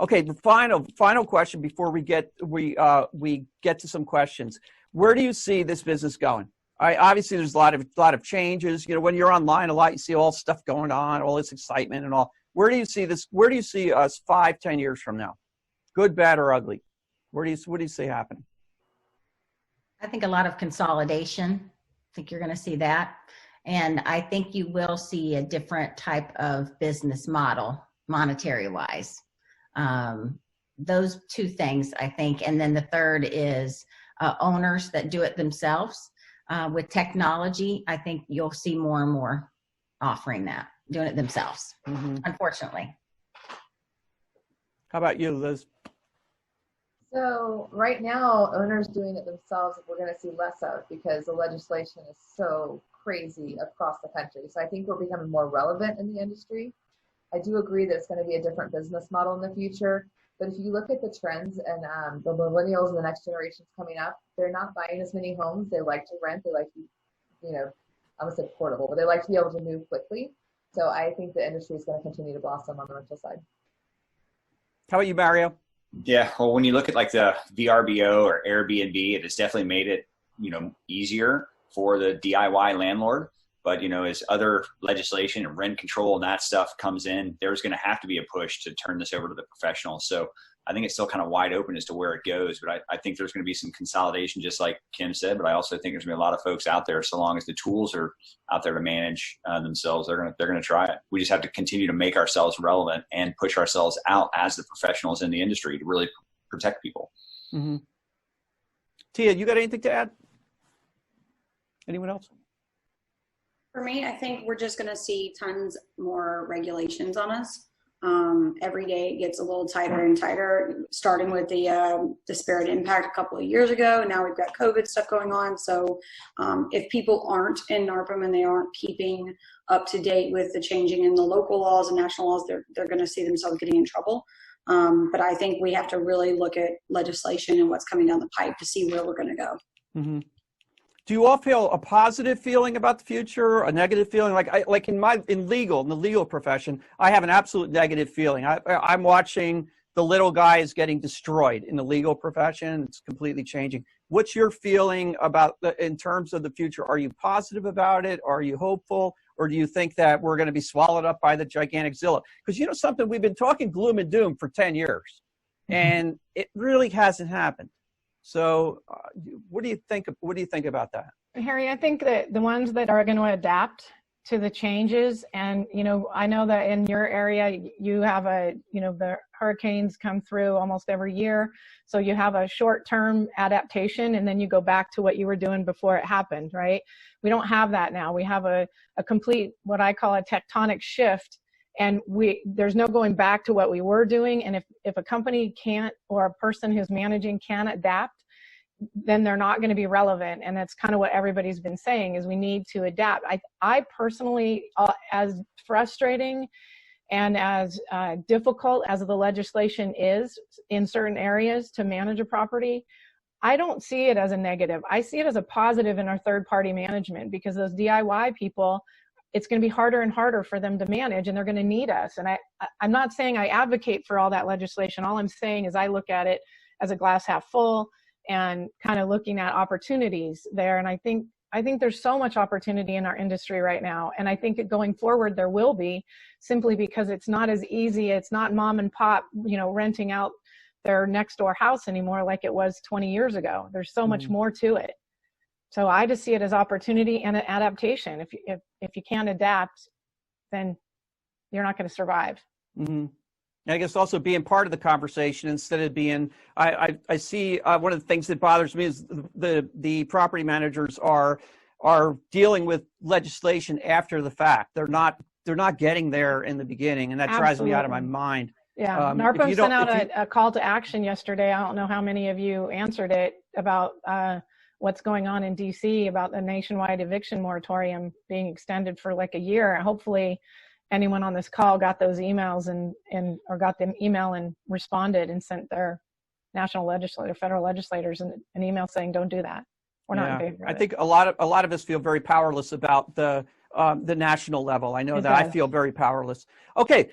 Okay, the final question before we get to some questions. Where do you see this business going? Obviously, there's a lot of changes. You know, when you're online a lot, you see all stuff going on, all this excitement and all. Where do you see this? Where do you see us 5-10 years from now? Good, bad, or ugly? What do you see happening? I think a lot of consolidation. I think you're going to see that. And I think you will see a different type of business model, monetary wise. Those two things, I think. And then the third is owners that do it themselves. With technology, I think you'll see more and more offering that, doing it themselves, unfortunately. How about you, Liz? So right now, owners doing it themselves, we're going to see less of because the legislation is so crazy across the country. So I think we're becoming more relevant in the industry. I do agree that it's going to be a different business model in the future. But if you look at the trends and the millennials and the next generations coming up, they're not buying as many homes. They like to rent. They like to, you know, I would say portable, but they like to be able to move quickly. So I think the industry is going to continue to blossom on the rental side. How about you, Mario? Yeah, well, when you look at like the VRBO or Airbnb, it has definitely made it, you know, easier for the DIY landlord. But, you know, as other legislation and rent control and that stuff comes in, there's going to have to be a push to turn this over to the professionals. So I think it's still kind of wide open as to where it goes. But I think there's going to be some consolidation, just like Kim said. But I also think there's going to be a lot of folks out there, so long as the tools are out there to manage themselves, they're going to try it. We just have to continue to make ourselves relevant and push ourselves out as the professionals in the industry to really protect people. Mm-hmm. Tia, you got anything to add? Anyone else? For me, I think we're just going to see tons more regulations on us. Every day it gets a little tighter and tighter, starting with the disparate impact a couple of years ago. Now we've got COVID stuff going on. So if people aren't in NARPM and they aren't keeping up to date with the changing in the local laws and national laws, they're going to see themselves getting in trouble. But I think we have to really look at legislation and what's coming down the pipe to see where we're going to go. Mm-hmm. Do you all feel a positive feeling about the future, a negative feeling? Like in the legal profession, I have an absolute negative feeling. I'm watching the little guy is getting destroyed in the legal profession. It's completely changing. What's your feeling about in terms of the future? Are you positive about it? Are you hopeful? Or do you think that we're going to be swallowed up by the gigantic Zillow? Because you know something, we've been talking gloom and doom for 10 years, and it really hasn't happened. So what do you think about that? Harry, I think that the ones that are going to adapt to the changes, and, you know, I know that in your area, you have the hurricanes come through almost every year. So you have a short-term adaptation, and then you go back to what you were doing before it happened, right? We don't have that now. We have a complete, what I call a tectonic shift. And there's no going back to what we were doing. And if a company can't, or a person who's managing can't adapt, then they're not going to be relevant. And that's kind of what everybody's been saying, is we need to adapt. I personally, as frustrating and as difficult as the legislation is in certain areas to manage a property, I don't see it as a negative. I see it as a positive in our third-party management, because those DIY people, it's going to be harder and harder for them to manage, and they're going to need us. And I'm not saying I advocate for all that legislation. All I'm saying is I look at it as a glass half full and kind of looking at opportunities there. And I think there's so much opportunity in our industry right now. And I think going forward, there will be, simply because it's not as easy. It's not mom and pop, renting out their next door house anymore like it was 20 years ago. There's so much more to it. So I just see it as opportunity and an adaptation. If you can't adapt, then you're not going to survive. Mm-hmm. I guess also being part of the conversation instead of being, I see one of the things that bothers me is the property managers are dealing with legislation after the fact. They're not getting there in the beginning, and that drives me out of my mind. Yeah, NARPM sent out a call to action yesterday. I don't know how many of you answered it, about what's going on in DC about the nationwide eviction moratorium being extended for like a year. Hopefully anyone on this call got those emails or got them email and responded and sent their federal legislators an email saying, don't do that. We're not in favor of it. I think a lot of us feel very powerless about the national level. I know that I feel very powerless. Okay.